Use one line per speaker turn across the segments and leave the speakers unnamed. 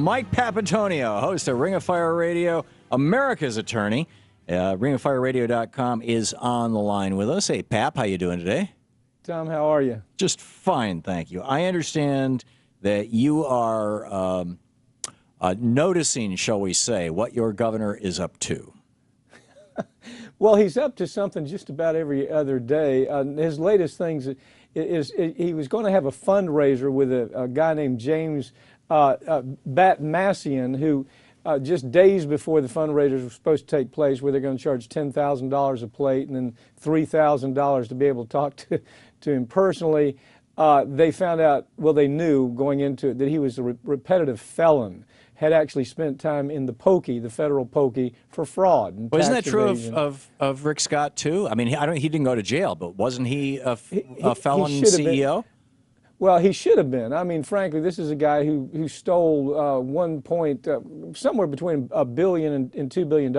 Mike Papantonio, host of Ring of Fire Radio, America's attorney. RingOfFireRadio.com is on the line with us. Hey, Pap, how you doing today?
Tom, how are you?
Just fine, thank you. I understand that you are noticing, shall we say, what your governor is up to.
Well, he's up to something just about every other day. His latest things is he was going to have a fundraiser with a guy named James Batmassian, who just days before the fundraisers were supposed to take place, where they're going to charge $10,000 a plate and then $3,000 to be able to talk to him personally. They found out, well, they knew going into it that he was a repetitive felon, had actually spent time in the pokey, the federal pokey, for fraud. And
well, isn't that true of Rick Scott, too? I mean, he didn't go to jail, but wasn't he a felon CEO?
Well, he should have been. I mean, frankly, this is a guy who stole somewhere between $1 billion and $2 billion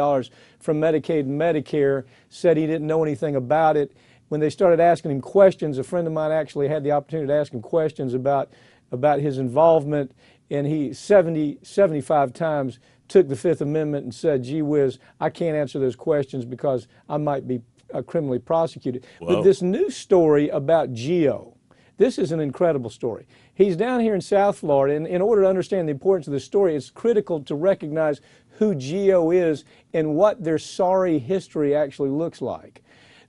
from Medicaid and Medicare, said he didn't know anything about it. When they started asking him questions, a friend of mine actually had the opportunity to ask him questions about his involvement, and he 75 times took the Fifth Amendment and said, gee whiz, I can't answer those questions because I might be criminally prosecuted.
Whoa.
But this new story about Geo, this is an incredible story. He's down here in South Florida, and in order to understand the importance of this story, it's critical to recognize who Geo is and what their sorry history actually looks like.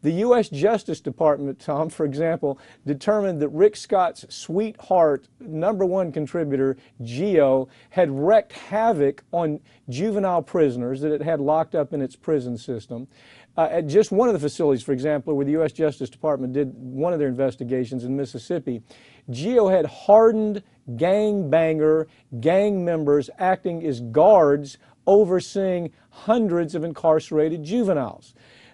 The U.S. Justice Department, Tom, for example, determined that Rick Scott's sweetheart, #1 contributor, Geo, had wreaked havoc on juvenile prisoners that it had locked up in its prison system. At just one of the facilities, for example, where the U.S. Justice Department did one of their investigations in Mississippi, Geo had hardened gang members acting as guards overseeing hundreds of incarcerated juveniles.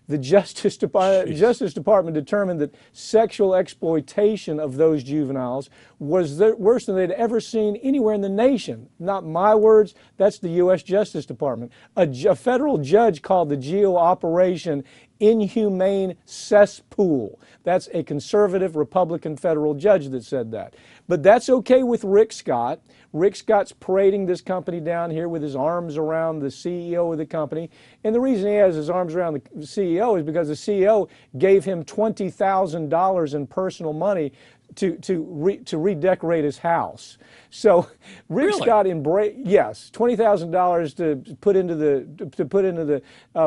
The Justice Department determined that sexual exploitation of those juveniles was worse than they'd ever seen anywhere in the nation. Not my words, that's the U.S. Justice Department. A federal judge called the Geo operation inhumane cesspool. That's a conservative Republican federal judge that said that. But that's okay with Rick Scott. Rick Scott's parading this company down here with his arms around the CEO of the company. And the reason he has his arms around the CEO is because the CEO gave him $20,000 in personal money to redecorate his house. So Rick Scott yes, $20,000 to put into the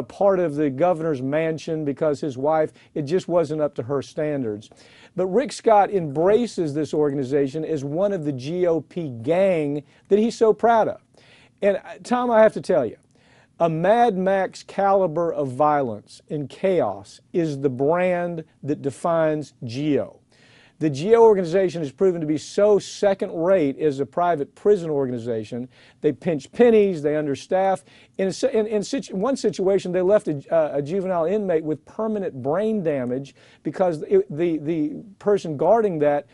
part of the governor's mansion because his wife, it just wasn't up to her standards. But Rick Scott embraces this organization as one of the GOP gang that he's so proud of. And Tom, I have to tell you, a Mad Max caliber of violence and chaos is the brand that defines Geo. The Geo organization has proven to be so second-rate as a private prison organization. They pinch pennies, they understaff. In one situation, they left a juvenile inmate with permanent brain damage because the person guarding that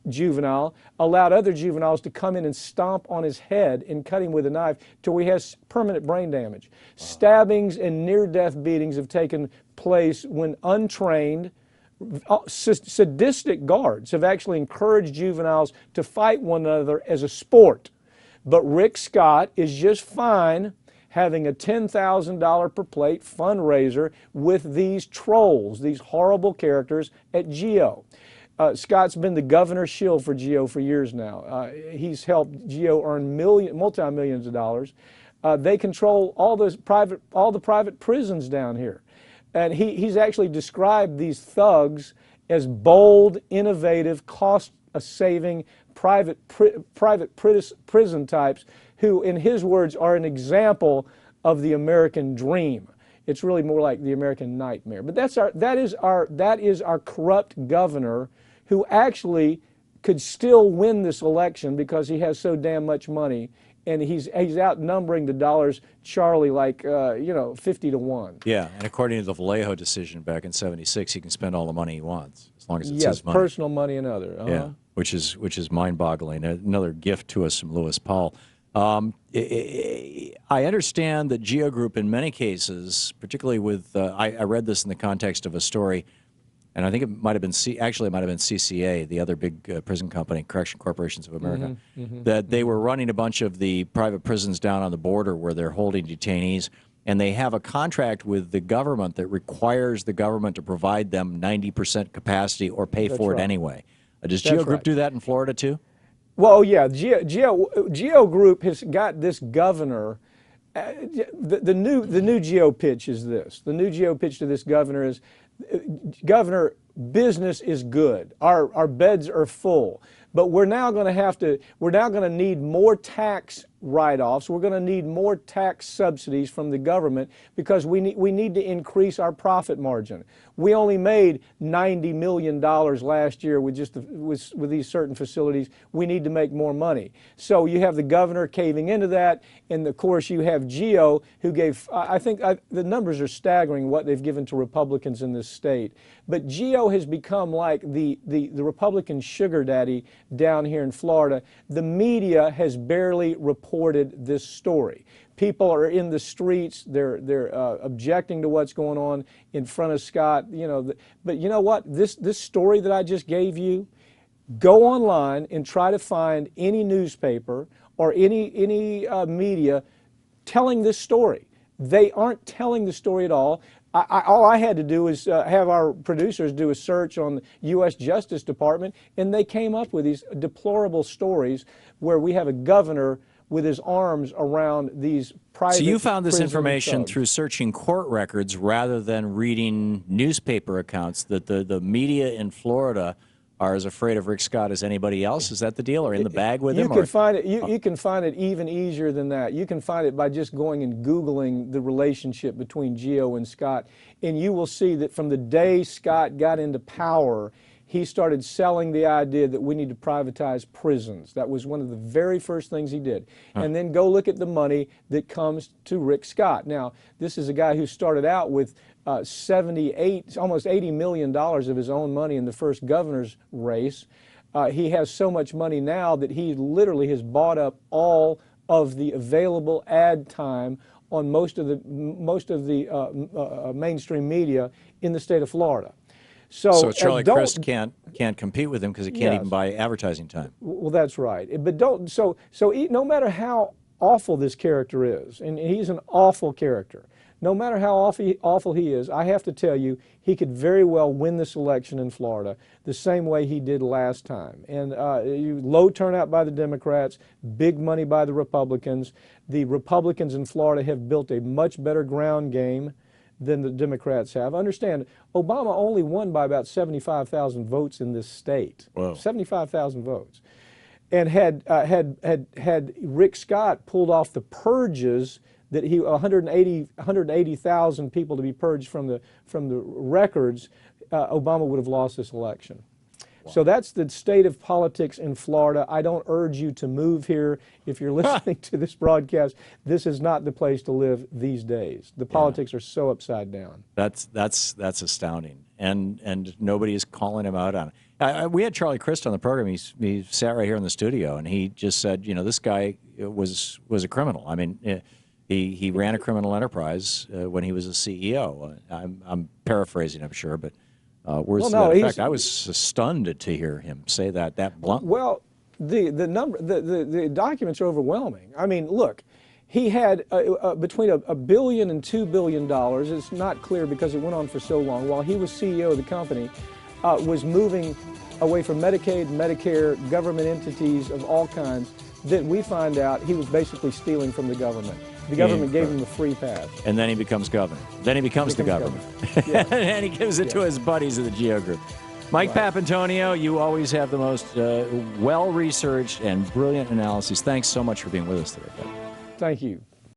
juvenile allowed other juveniles to come in and stomp on his head and cut him with a knife till he has permanent brain damage. Wow. Stabbings and near-death beatings have taken place when untrained, sadistic guards have actually encouraged juveniles to fight one another as a sport. But Rick Scott is just fine having a $10,000 per plate fundraiser with these trolls, these horrible characters at Geo. Scott's been the governor's shill for Geo for years now. He's helped Geo earn multi-millions of dollars. They control all the private prisons down here. And he's actually described these thugs as bold, innovative, cost-saving private prison types who, in his words, are an example of the American dream. It's really more like the American nightmare. But that is our corrupt governor, who actually could still win this election because he has so damn much money. And he's outnumbering the dollars Charlie like 50 to 1.
Yeah, and according to the Vallejo decision back in '76, he can spend all the money he wants as long as it's his money.
Yes, personal money and other.
Yeah, which is mind-boggling. Another gift to us from Lewis Powell. I understand that Geo Group, in many cases, particularly with I read this in the context of a story and I think it might have been actually it might have been CCA, the other big prison company, Correction Corporations of America, that they were running a bunch of the private prisons down on the border where they're holding detainees, and they have a contract with the government that requires the government to provide them 90% capacity or pay for it anyway. Does Geo Group do that in Florida too?
Well, yeah, Geo Group has got this governor. The new Geo pitch is this. The new Geo pitch to this governor is, Governor, business is good. Our beds are full, but we're now going to need more tax write-offs. We're going to need more tax subsidies from the government because we need to increase our profit margin. We only made $90 million last year with just with these certain facilities. We need to make more money. So you have the governor caving into that, and of course you have Geo, who gave, I think the numbers are staggering what they've given to Republicans in this state. But Geo has become like the Republican sugar daddy down here in Florida. The media has barely reported this story. People are in the streets. They're objecting to what's going on in front of Scott. You know, but you know what? This story that I just gave you, go online and try to find any newspaper or any media telling this story. They aren't telling the story at all. All I had to do is have our producers do a search on the U.S. Justice Department, and they came up with these deplorable stories where we have a governor with his arms around these private.
So you found this
prison
information
thugs.
through searching court records rather than reading newspaper accounts that the media in Florida are as afraid of Rick Scott as anybody else? Is that the deal, or in the bag with him?
You can find it. You can find it even easier than that. You can find it by just going and Googling the relationship between Geo and Scott, and you will see that from the day Scott got into power, he started selling the idea that we need to privatize prisons. That was one of the very first things he did. And then go look at the money that comes to Rick Scott. Now, this is a guy who started out with almost $80 million of his own money in the first governor's race. He has so much money now that he literally has bought up all of the available ad time on most of the mainstream media in the state of Florida.
So Charlie Crist can't compete with him because he can't even buy advertising time.
Well, that's right. But no matter how awful this character is, and he's an awful character, no matter how awful he is, I have to tell you, he could very well win this election in Florida the same way he did last time. And low turnout by the Democrats, big money by the Republicans. The Republicans in Florida have built a much better ground game than the Democrats have. Understand, Obama only won by about 75,000 votes in this state.
Whoa.
75,000 votes. And had Rick Scott pulled off the purges that 180,000 people to be purged from the records, Obama would have lost this election. Wow. So that's the state of politics in Florida. I don't urge you to move here. If you're listening to this broadcast, this is not the place to live these days. The politics are so upside down.
That's astounding, and nobody is calling him out on it. We had Charlie Crist on the program. He sat right here in the studio, and he just said, you know, this guy was a criminal. I mean, he ran a criminal enterprise when he was a CEO. I'm paraphrasing, I'm sure, but. Words to that effect. I was stunned to hear him say that bluntly.
Well, the documents are overwhelming. I mean, look, he had between $1 billion and $2 billion. It's not clear because it went on for so long. While he was CEO of the company, was moving away from Medicaid, Medicare, government entities of all kinds. That we find out he was basically stealing from the government. The government gave him a free pass.
And then he becomes governor. Then he becomes the governor. Yeah. And he gives it to his buddies of the Geo Group. Mike Papantonio, you always have the most well-researched and brilliant analyses. Thanks so much for being with us today, Pat.
Thank you.